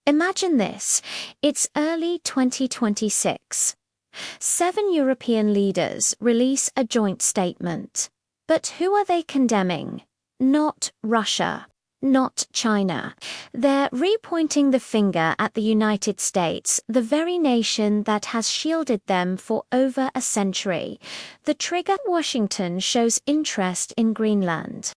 Imagine this. It's early 2026. 7 European leaders release a joint statement. But who are they condemning? Not Russia, not China. They're repointing the finger at the United States, the very nation that has shielded them for over a century. The trigger: Washington shows interest in Greenland.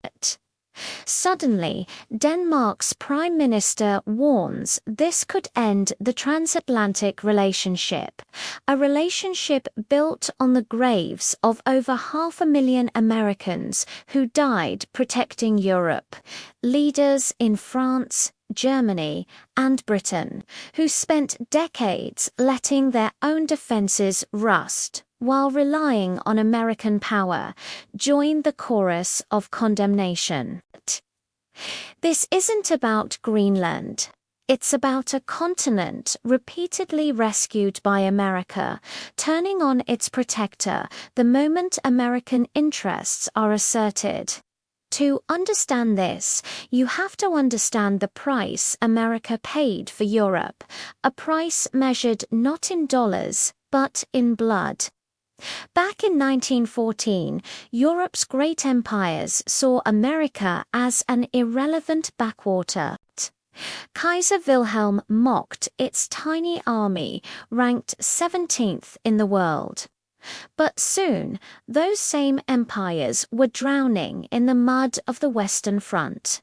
Suddenly, Denmark's prime minister warns this could end the transatlantic relationship, a relationship built on the graves of over 500,000 Americans who died protecting Europe. Leaders in France, Germany, and Britain, who spent decades letting their own defenses rust while relying on American power, join the chorus of condemnation. This isn't about Greenland. It's about a continent repeatedly rescued by America, turning on its protector the moment American interests are asserted. To understand this, you have to understand the price America paid for Europe, a price measured not in dollars, but in blood. Back in 1914, Europe's great empires saw America as an irrelevant backwater. Kaiser Wilhelm mocked its tiny army, ranked 17th in the world. But soon, those same empires were drowning in the mud of the Western Front.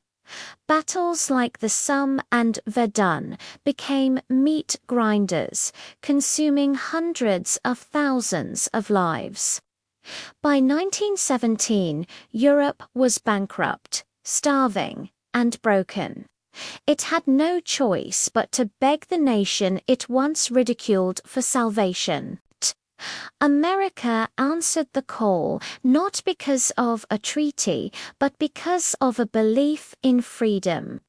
Battles like the Somme and Verdun became meat grinders, consuming hundreds of thousands of lives. By 1917, Europe was bankrupt, starving, and broken. It had no choice but to beg the nation it once ridiculed for salvation. America answered the call not because of a treaty, but because of a belief in freedom.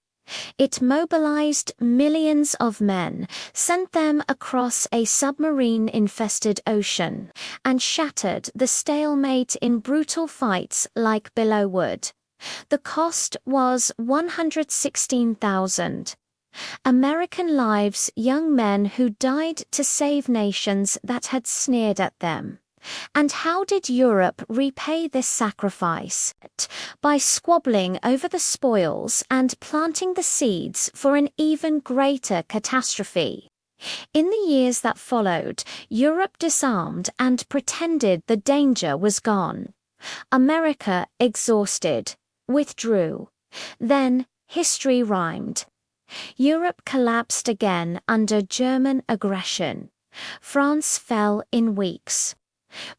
It mobilized millions of men, sent them across a submarine-infested ocean, and shattered the stalemate in brutal fights like Belleau Wood. The cost was 116,000. American lives, young men who died to save nations that had sneered at them. And how did Europe repay this sacrifice? By squabbling over the spoils and planting the seeds for an even greater catastrophe. In the years that followed, Europe disarmed and pretended the danger was gone. America, exhausted, withdrew. Then, history rhymed. Europe collapsed again under German aggression. France fell in weeks.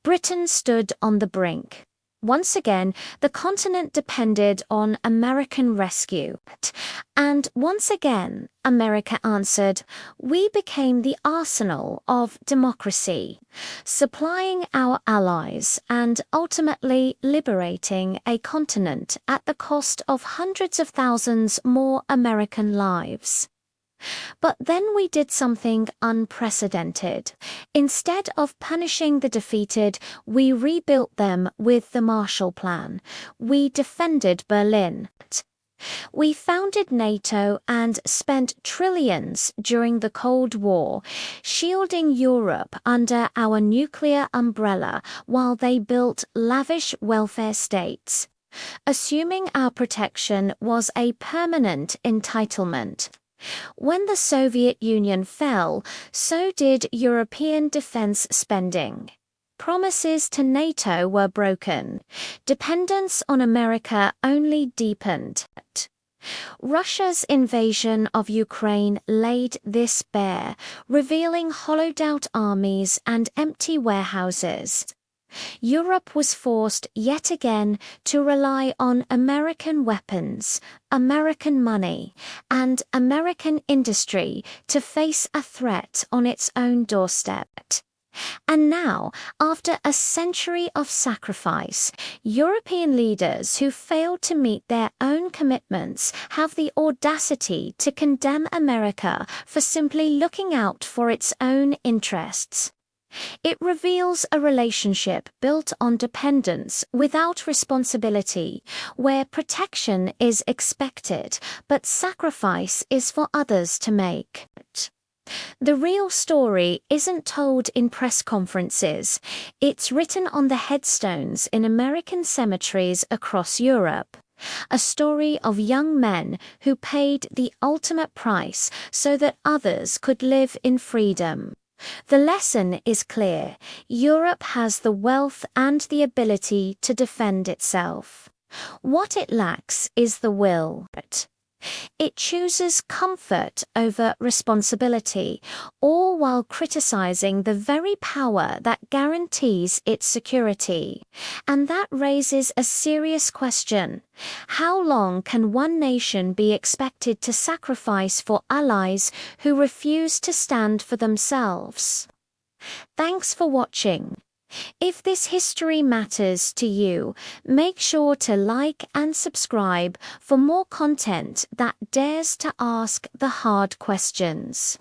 Britain stood on the brink. Once again, the continent depended on American rescue. And once again, America answered. We became the arsenal of democracy, supplying our allies and ultimately liberating a continent at the cost of hundreds of thousands more American lives. But then we did something unprecedented. Instead of punishing the defeated, we rebuilt them with the Marshall Plan. We defended Berlin. We founded NATO and spent trillions during the Cold War, shielding Europe under our nuclear umbrella while they built lavish welfare states, assuming our protection was a permanent entitlement. When the Soviet Union fell, so did European defense spending. Promises to NATO were broken. Dependence on America only deepened. Russia's invasion of Ukraine laid this bare, revealing hollowed-out armies and empty warehouses. Europe was forced yet again to rely on American weapons, American money, and American industry to face a threat on its own doorstep. And now, after a century of sacrifice, European leaders who failed to meet their own commitments have the audacity to condemn America for simply looking out for its own interests. It reveals a relationship built on dependence without responsibility, where protection is expected, but sacrifice is for others to make. The real story isn't told in press conferences. It's written on the headstones in American cemeteries across Europe. A story of young men who paid the ultimate price so that others could live in freedom. The lesson is clear. Europe has the wealth and the ability to defend itself. What it lacks is the will. It chooses comfort over responsibility, all while criticizing the very power that guarantees its security. And that raises a serious question. How long can one nation be expected to sacrifice for allies who refuse to stand for themselves? Thanks for watching. If this history matters to you, make sure to like and subscribe for more content that dares to ask the hard questions.